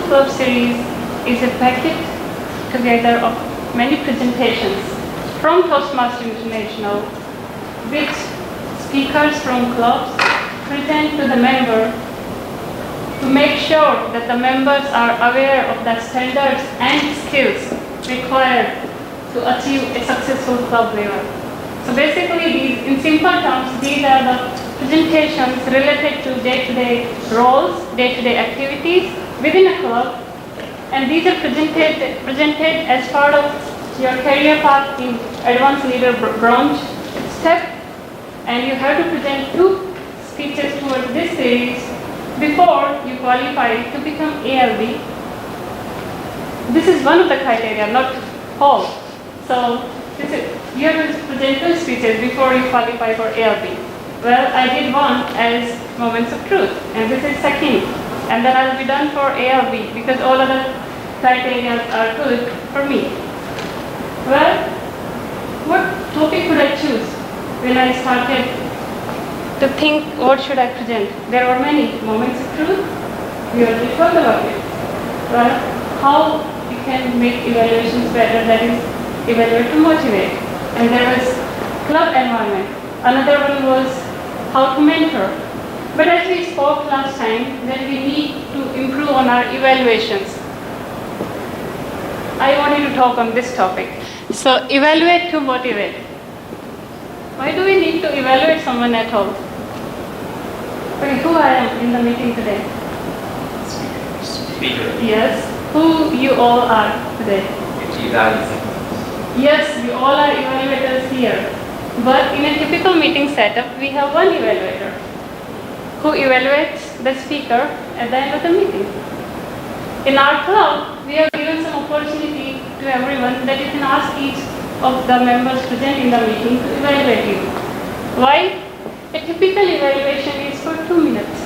Club series is a packet together of many presentations from Toastmasters International, which speakers from clubs present to the member to make sure that the members are aware of the standards and skills required to achieve a successful club level. So basically, in simple terms, these are the presentations related to day-to-day roles, day-to-day activities within a club, and these are presented as part of your career path in Advanced Leader Bronze step, and you have to present 2 speeches towards this series before you qualify to become ALB. This is one of the criteria, not all. So you have to present 2 speeches before you qualify for ALB. Well, I did one as Moments of Truth, and this is second, and then I'll be done for ALB because all other criteria are good for me. Well, what topic could I choose when I started to think what should I present? There were many moments of truth. We already talked about it. Well, how we can make evaluations better, that is, evaluate to motivate. And there was club environment. Another one was how to mentor. But as we spoke last time, that we need to improve on our evaluations. I wanted to talk on this topic. So, evaluate to motivate. Why do we need to evaluate someone at all? Okay, who I am in the meeting today? Speaker. Yes. Who you all are today? Yes, we all are evaluators here. But in a typical meeting setup, we have one evaluator who evaluates the speaker at the end of the meeting. In our club, we have given some opportunity to everyone that you can ask each of the members present in the meeting to evaluate you. Why? A typical evaluation is for 2 minutes,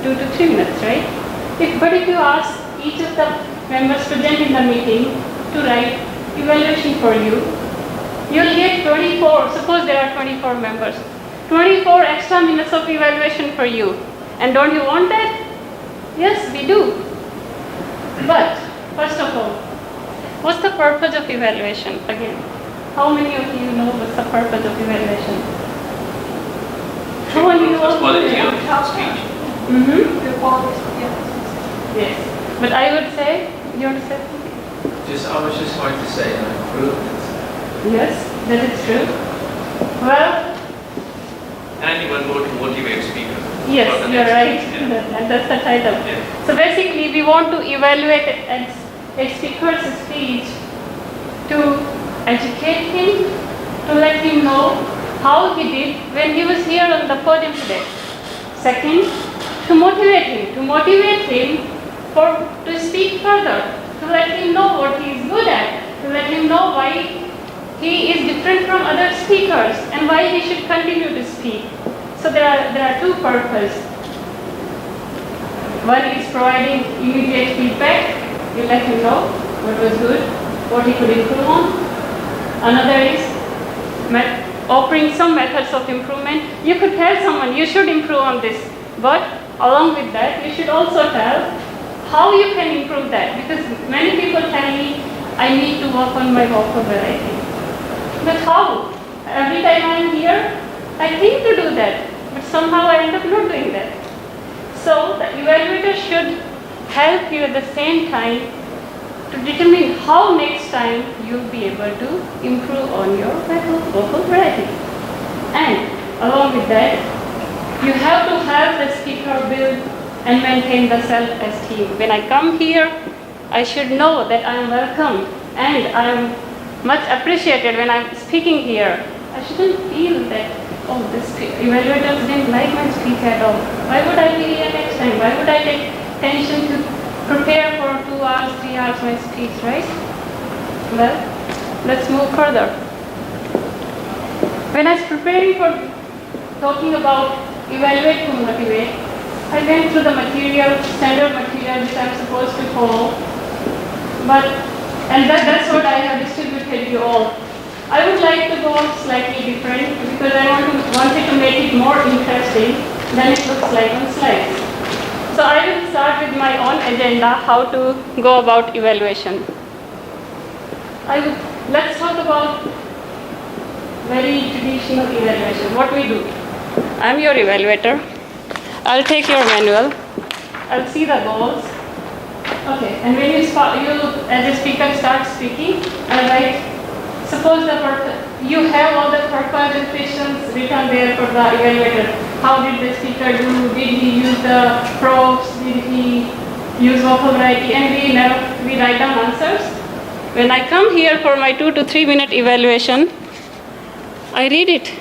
2 to 3 minutes, right? But if you ask each of the members present in the meeting to write evaluation for you, you'll get 24, suppose there are 24 members, 24 extra minutes of evaluation for you. And don't you want that? Yes, we do. But, first of all, what's the purpose of evaluation? Again, how many of you know what's the purpose of evaluation? How many of Quality you? of speech. Yes. But I would say, you want to say something? I was just going to say improvement. Yes, that is true. Well, And you want to motivate speaker. yes, For the you're next right. speech, yeah. And that's the title. Yeah. So basically, we want to evaluate a speaker's speech to educate him, to let him know how he did when he was here on the podium today. Second, to motivate him to speak further, to let him know what he is good at, to let him know why he is different from other speakers and why he should continue to speak. So there are 2 purposes. One is providing immediate feedback. You let him know what was good, what he could improve on. Another is offering some methods of improvement. You could tell someone you should improve on this, but along with that, you should also tell how you can improve that. Because many people tell me, I need to work on my vocabulary. But how? Every time I am here, I think to do that, but somehow I end up not doing that. So the evaluator should help you at the same time to determine how next time you'll be able to improve on your vocal variety. And along with that, you have to help the speaker build and maintain the self-esteem. When I come here, I should know that I am welcome and I am much appreciated when I'm speaking here. I shouldn't feel that, oh, this evaluators didn't like my speech at all. Why would I be here next time? Why would I take tension to prepare for 2 hours, 3 hours my speech, right? Well, let's move further. When I was preparing for talking about evaluate to motivate, I went through the standard material which I'm supposed to follow. And that's what I have distributed you all. I would like to go slightly different because I wanted to make it more interesting than it looks like on slides. So I will start with my own agenda, how to go about evaluation. Let's talk about very traditional evaluation, what we do. I'm your evaluator. I'll take your manual. I'll see the goals. Okay, and when you as a speaker start speaking, I'll write, suppose you have all the purpose and questions written there for the evaluator. How did the speaker do? Did he use the props? Did he use vocal variety? And we write down answers. When I come here for my 2 to 3 minute evaluation, I read it.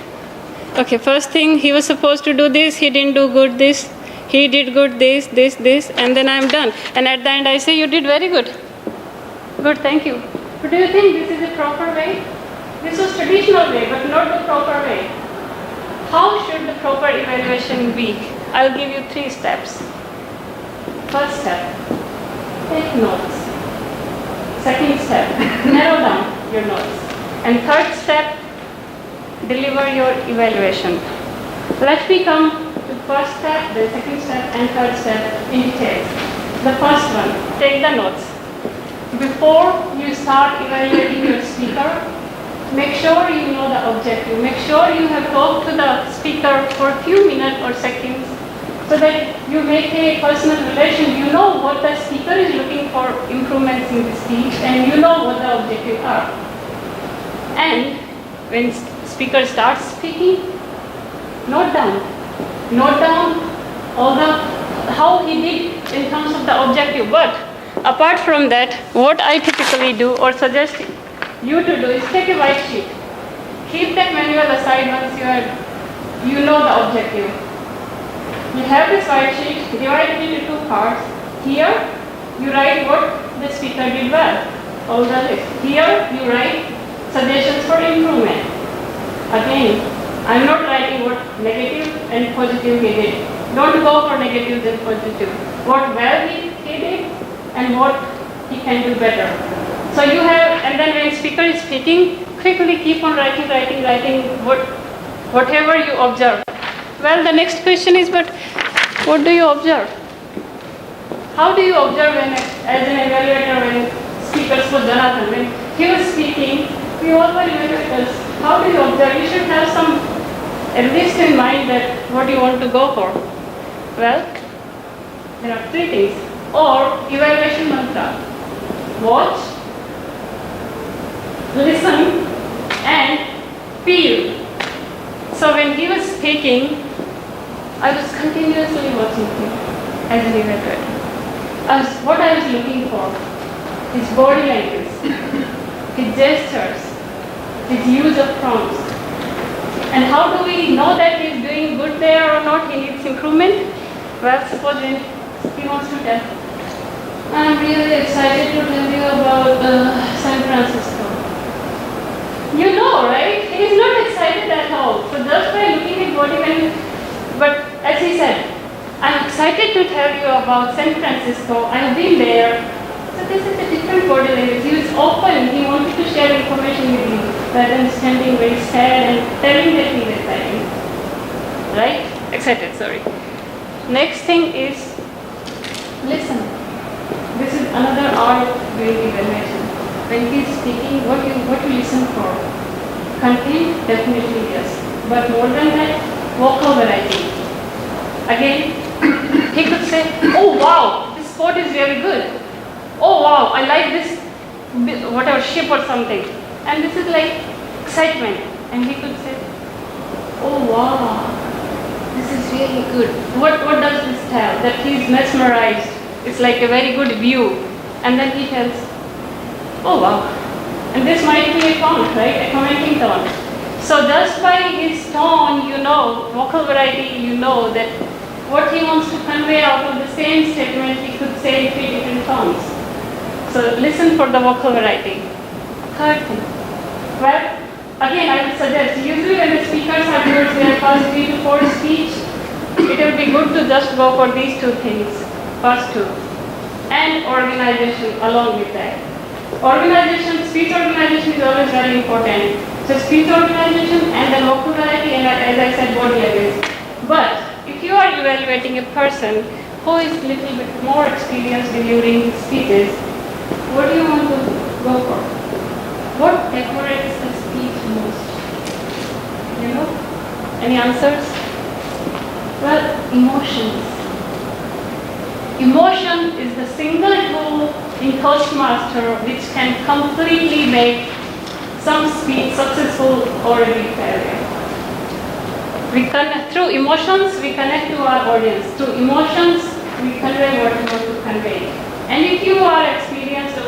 Okay, first thing, he was supposed to do this, he didn't do good this, he did good this, and then I'm done. And at the end I say, you did very good. Good, thank you. But do you think this is a proper way? This was traditional way, but not the proper way. How should the proper evaluation be? I'll give you 3 steps. First step, take notes. Second step, narrow down your notes. And third step, deliver your evaluation. Let me come to first step, the second step, and third step in detail. The first one, take the notes. Before you start evaluating your speaker, make sure you know the objective. Make sure you have talked to the speaker for a few minutes or seconds so that you make a personal relation. You know what the speaker is looking for, improvements in the speech, and you know what the objectives are. And when speaker starts speaking, note down all how he did in terms of the objective. But apart from that, what I typically do or suggest you to do is take a white sheet. Keep that manual aside once you know the objective. You have this white sheet, divide it into 2 parts. Here you write what the speaker did well, all the list. Here you write suggestions for improvement. Again, I'm not writing what negative and positive he did. Don't go for negatives and positive. What well he did and what he can do better. So you have, and then when speaker is speaking, quickly keep on writing whatever you observe. Well, the next question is, but what do you observe? How do you observe as an evaluator when speakers for Jonathan, when he was speaking, we all were evaluators. How do you observe? You should have some, at least in mind that what you want to go for. Well, there are 3 things. Or evaluation mantra. Watch, listen, and feel. So when he was speaking, I was continuously watching him as an evaluator. What I was looking for, his body language, his gestures, his use of prompts. And how do we know that he's doing good there or not, he needs improvement? Well, suppose when he wants to tell, I'm really excited to tell you about San Francisco. You know, right? He is not excited at all. So just by looking at body language, but as he said, I'm excited to tell you about San Francisco. I have been there. So this is a different body language. He was open. He wanted to share information with you rather than standing very sad and telling that he is excited. Right? Excited, sorry. Next thing is listen. This is another art of doing evaluation. When he is speaking, what you listen for? Content, definitely yes. But more than that, vocal variety. Again, he could say, oh wow, this quote is very good. Oh wow, I like this, whatever, ship or something. And this is like excitement. And he could say, oh wow, this is really good. What does this tell? That he's mesmerized. It's like a very good view. And then he tells, oh wow. And this might be a tone, right? A commenting tone. So just by his tone, you know, vocal variety, you know that what he wants to convey out of the same statement, he could say in 3 different tones. So listen for the vocal variety. Third thing. Well, again, I would suggest, usually when the speakers are towards their first 3 to 4 speech, it will be good to just go for these 2 things, first 2. And organization along with that. Organization, speech organization is always very important. So speech organization and then vocal variety and as I said, body language. But if you are evaluating a person who is little bit more experienced delivering speeches, what do you want to go for? What decorates the speech most? You know? Any answers? Well, emotions. Emotion is the single tool in Toastmaster which can completely make some speech successful or a big failure. Through emotions, we connect to our audience. Through emotions, we convey what we want to convey. And if you are experienced or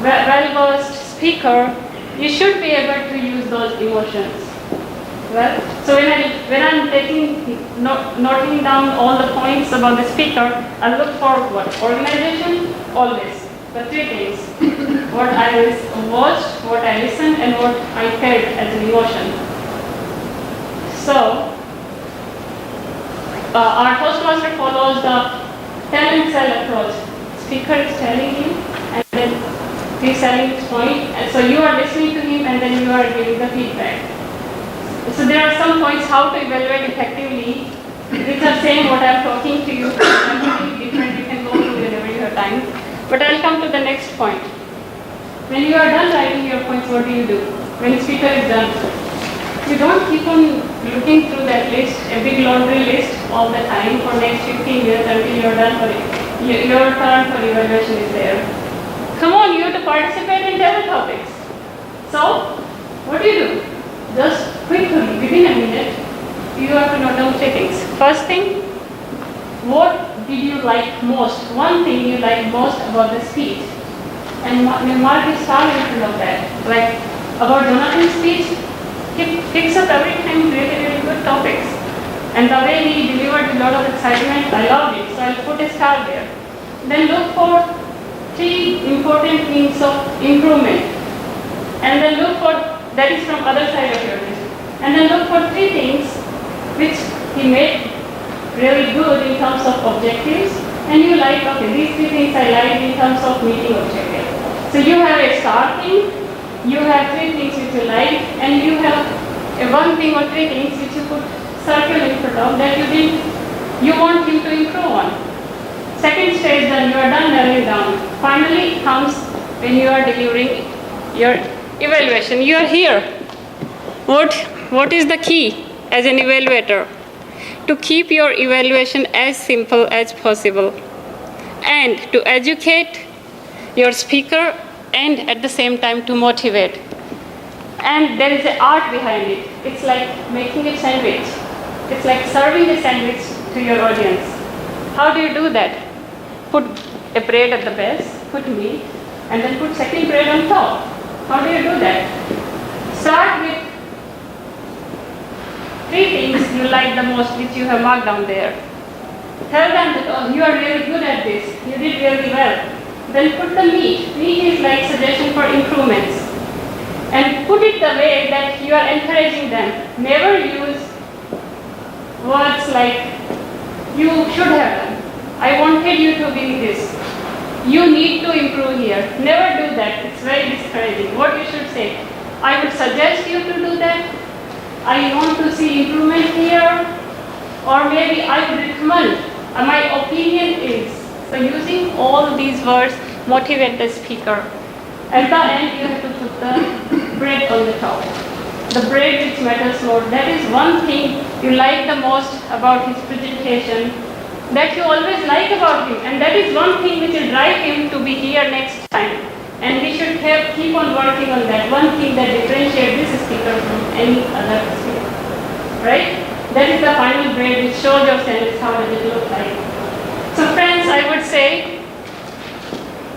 well-versed speaker, you should be able to use those emotions. Well, so when I'm noting down all the points about the speaker, I look for what? Organization, always. The three things. What I watched, what I listened, and what I felt as an emotion. So, our Toastmaster follows the tell and sell approach. Speaker is telling you, and then he's selling his point, and so you are listening to him, and then you are giving the feedback. So there are some points how to evaluate effectively, which are saying what I'm talking to you, completely different. You can go through whenever you have time. But I'll come to the next point. When you are done writing your points, what do? When the speaker is done, you don't keep on looking through that list, a big laundry list all the time for next 15 years until you're done for it. Your turn for evaluation is there. Come on, you have to participate in table topics. So, what do? Just quickly, within a minute, you have to note down three things. First thing, what did you like most? One thing you like most about the speech. And mark is star in front of that. Like about Jonathan's speech, he picks up every time really, really good topics. And the way he delivered a lot of excitement, I loved it. So I'll put a star there. Then look for three important things of improvement. And then look for, that is from other side of your list. And then look for three things which he made really good in terms of objectives. And you like, okay, these three things I like in terms of meeting objectives. So you have a star thing, you have three things which you like, and you have a one thing or three things which you put circle in front of that you want him to improve on. Second stage, then you are done narrowing down. Finally comes when you are delivering your evaluation. You are here. What is the key as an evaluator? To keep your evaluation as simple as possible and to educate your speaker and at the same time to motivate. And there is an art behind it. It's like making a sandwich. It's like serving a sandwich to your audience. How do you do that? Put a bread at the base, put meat, and then put second bread on top. How do you do that? Start with three things you like the most, which you have marked down there. Tell them that, oh, you are really good at this. You did really well. Then put the meat. Meat is like suggestion for improvements. And put it the way that you are encouraging them. Never use words like, you should have done. I wanted you to be this. You need to improve here. Never do that. It's very discouraging. What you should say, I would suggest you to do that. I want to see improvement here. Or maybe I would recommend. My opinion is. So using all these words motivate the speaker. At the end, you have to put the bread on the top. The bread which matters more. That is one thing you like the most about his presentation, that you always like about him. And that is one thing which will drive him to be here next time. And we should keep on working on that. One thing that differentiates this speaker from any other speaker. Right? That is the final grade which shows your sentence how does it look like. So friends, I would say,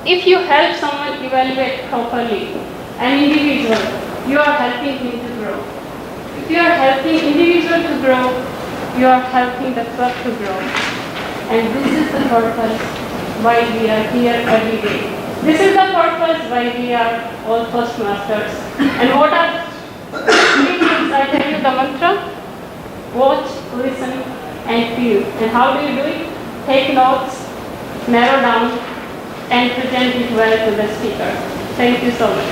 if you help someone evaluate properly, an individual, you are helping him to grow. If you are helping individual to grow, you are helping the club to grow. And this is the purpose why we are here every day. This is the purpose why we are all Toastmasters. And what are three things I tell you the mantra? Watch, listen, and feel. And how do you do it? Take notes, narrow down, and present it well to the speaker. Thank you so much.